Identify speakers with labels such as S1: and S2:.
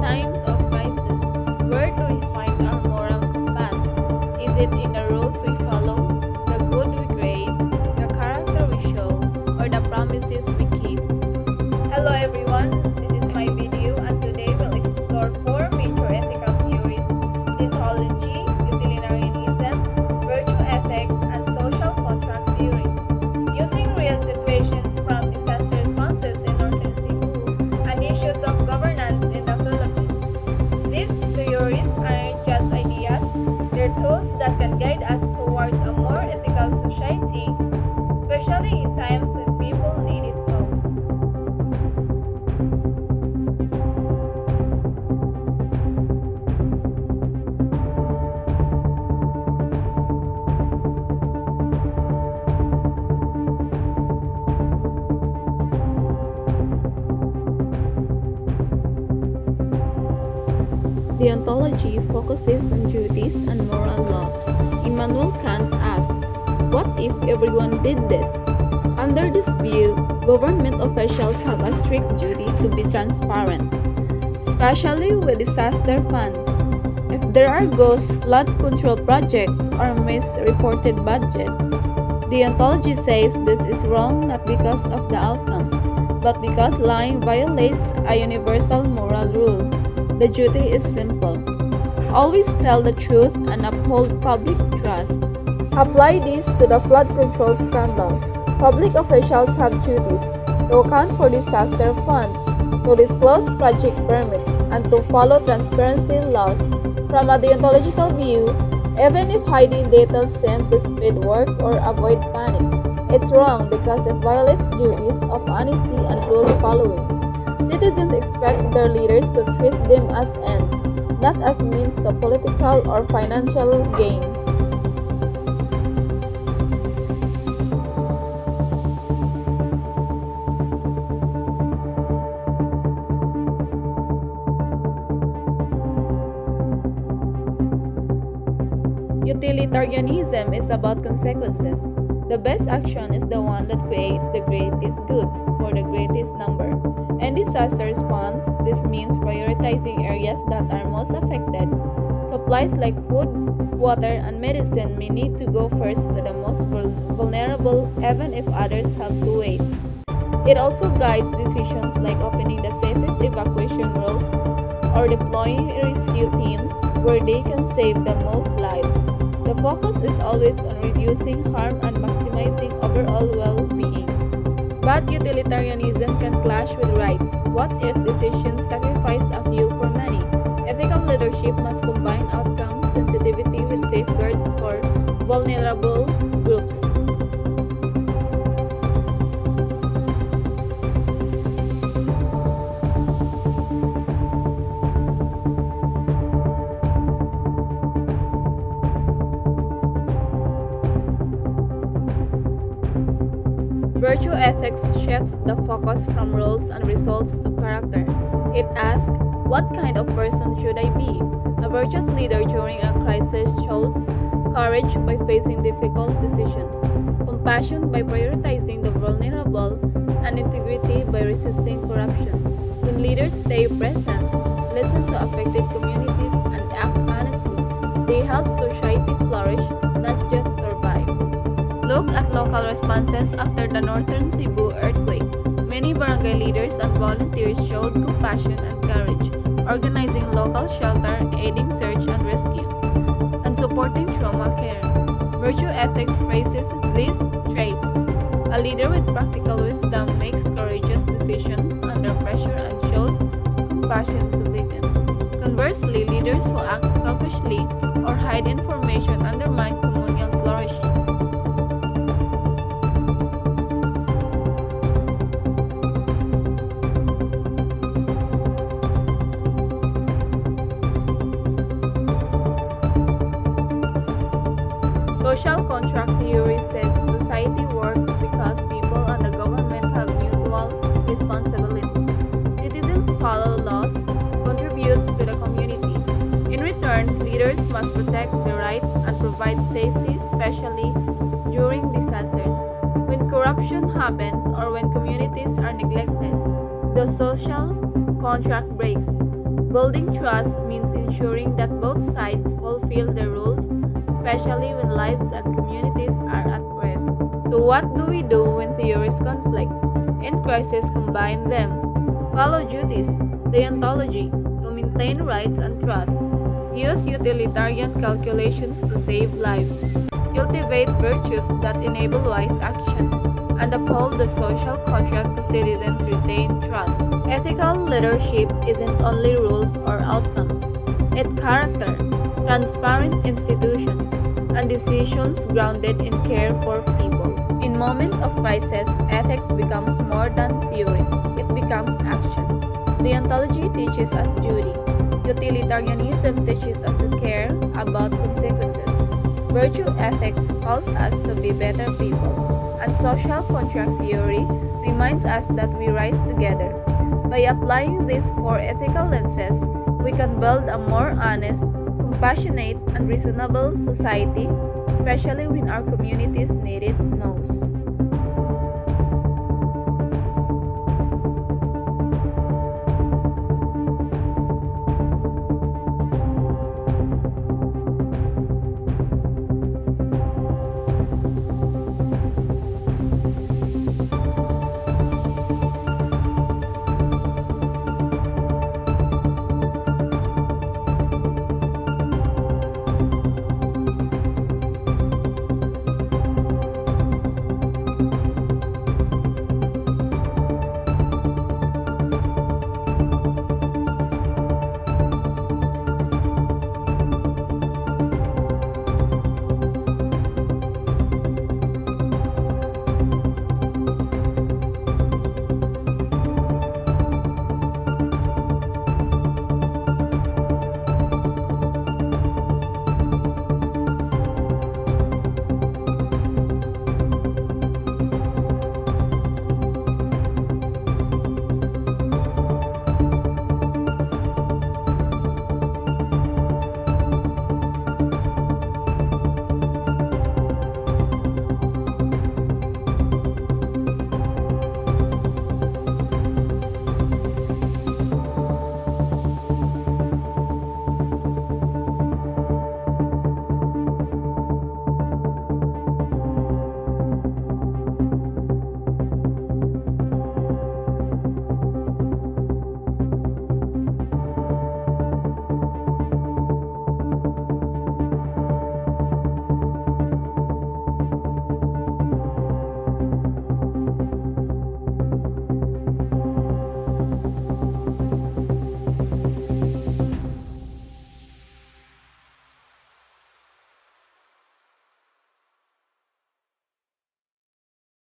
S1: times of crisis, where do we find our moral compass? Is it in the rules we follow, the good we create, the character we show, or the promises we keep? Hello everyone, this is my video and today we'll explore four major ethical theories: deontology, utilitarianism, virtue ethics, and social contract theory. Using real situations from disaster responses in Northern Cebu and issues of governance in the Philippines. These theories aren't just ideas, they're tools that can guide us towards a more ethical society, especially in times when people need it most. Deontology focuses on duties and moral laws. Immanuel Kant asked, "What if everyone did this?" Under this view, government officials have a strict duty to be transparent, especially with disaster funds. If there are ghost flood control projects or misreported budgets, deontology says this is wrong not because of the outcome, but because lying violates a universal moral rule. The duty is simple. Always tell the truth and uphold public trust. Apply this to the flood control scandal. Public officials have duties to account for disaster funds, to disclose project permits, and to follow transparency laws. From a deontological view, even if hiding details seem to speed work or avoid panic, it's wrong because it violates duties of honesty and rule following. Citizens expect their leaders to treat them as ends, not as means to political or financial gain. Utilitarianism is about consequences. The best action is the one that creates the greatest good for the greatest number. In disaster response, this means prioritizing areas that are most affected. Supplies like food, water, and medicine may need to go first to the most vulnerable, even if others have to wait. It also guides decisions like opening the safest evacuation routes or deploying rescue teams where they can save the most lives. The focus is always on reducing harm and maximizing overall well-being. But utilitarianism can clash with rights. What if decisions sacrifice a few for many? Ethical leadership must combine outcome sensitivity with safeguards for vulnerable groups. Virtue ethics shifts the focus from rules and results to character. It asks, what kind of person should I be? A virtuous leader during a crisis shows courage by facing difficult decisions, compassion by prioritizing the vulnerable, and integrity by resisting corruption. When leaders stay present, listen to affected communities, and act honestly, they help society flourish, not just survive. Look at local responses after the Northern Cebu earthquake. Many barangay leaders and volunteers showed compassion and courage, organizing local shelter, aiding search and rescue, and supporting trauma care. Virtue ethics praises these traits. A leader with practical wisdom makes courageous decisions under pressure and shows compassion to victims. Conversely, leaders who act selfishly or hide information undermine communal flourishing. Social contract theory says society works because people and the government have mutual responsibilities. Citizens follow laws, contribute to the community. In return, leaders must protect the rights and provide safety, especially during disasters. When corruption happens or when communities are neglected, the social contract breaks. Building trust means ensuring that both sides fulfill the rules, especially when lives and communities are at risk. So, what do we do when theories conflict? In crisis, combine them. Follow duties, deontology, to maintain rights and trust. Use utilitarian calculations to save lives. Cultivate virtues that enable wise action. And uphold the social contract to citizens retain trust. Ethical leadership isn't only rules or outcomes. It's character, transparent institutions, and decisions grounded in care for people. In moments of crisis, ethics becomes more than theory. It becomes action. Deontology teaches us duty. Utilitarianism teaches us to care about consequences. Virtue ethics calls us to be better people. And social contract theory reminds us that we rise together. By applying these four ethical lenses, we can build a more honest, compassionate, and reasonable society, especially when our communities need it most.